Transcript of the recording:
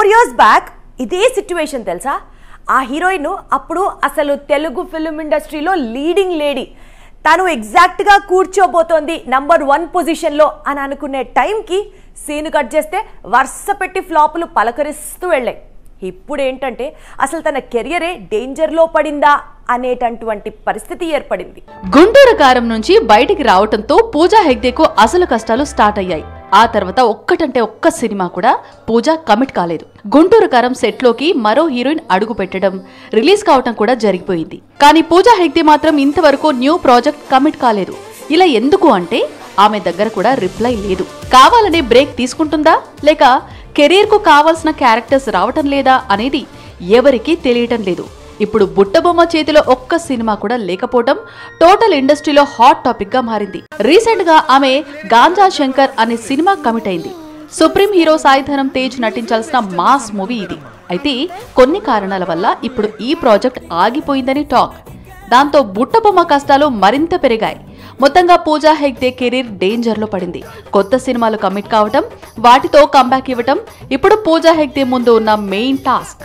4 years back ఇదే situation తెలుసా. ఆ హీరోయిన్ అప్పుడు అసలు తెలుగు ఫిల్మ్ ఇండస్ట్రీలో లీడింగ్ లేడీ, తను ఎగ్జాక్ట్గా కూర్చోబోతోంది నంబర్ 1 పొజిషన్లో అని అనుకునే టైంకి సీన్ కట్ చేస్తే వరుస పెట్టి ఫ్లాపులు పలకరిస్తూ వెళ్ళాయి. ఇప్పుడు ఏంటంటే అసలు తన కెరియరే డేంజర్లో పడిందా అనేటటువంటి పరిస్థితి ఏర్పడింది. గుంటూరు కారం నుంచి బయటికి రావటంతో పూజా హెగ్డేకు అసలు కష్టాలు స్టార్ట్ అయ్యాయి. ఆ తర్వాత ఒక్కటంటే ఒక్క సినిమా కూడా పూజ కమిట్ కాలేదు. గుంటూరు కారం సెట్ లోకి మరో హీరోయిన్ అడుగు పెట్టడం, రిలీజ్ కావటం కూడా జరిగిపోయింది. కానీ పూజా హెగ్డే మాత్రం ఇంతవరకు న్యూ ప్రాజెక్ట్ కమిట్ కాలేదు. ఇలా ఎందుకు అంటే ఆమె దగ్గర కూడా రిప్లై లేదు. కావాలనే బ్రేక్ తీసుకుంటుందా లేక కెరీర్ కు కావాల్సిన క్యారెక్టర్స్ రావటం లేదా అనేది ఎవరికీ తెలియటం లేదు. ఇప్పుడు బుట్టబొమ్మ చేతిలో ఒక్క సినిమా కూడా లేకపోవడం టోటల్ ఇండస్ట్రీలో హాట్ టాపిక్ గా మారింది. రీసెంట్ గా ఆమె గాంజా శంకర్ అనే సినిమా కమిట్ అయింది. సుప్రీం హీరో సాయిధరం తేజ్ నటించాల్సిన మాస్ మూవీ ఇది. అయితే కొన్ని కారణాల వల్ల ఇప్పుడు ఈ ప్రాజెక్ట్ ఆగిపోయిందని టాక్. దాంతో బుట్టబొమ్మ కష్టాలు మరింత పెరిగాయి. మొత్తంగా పూజా హెగ్డే కెరీర్ డేంజర్ లో పడింది. కొత్త సినిమాలు కమిట్ కావటం, వాటితో కంబ్యాక్ ఇవ్వటం ఇప్పుడు పూజా హెగ్డే ముందు ఉన్న మెయిన్ టాస్క్.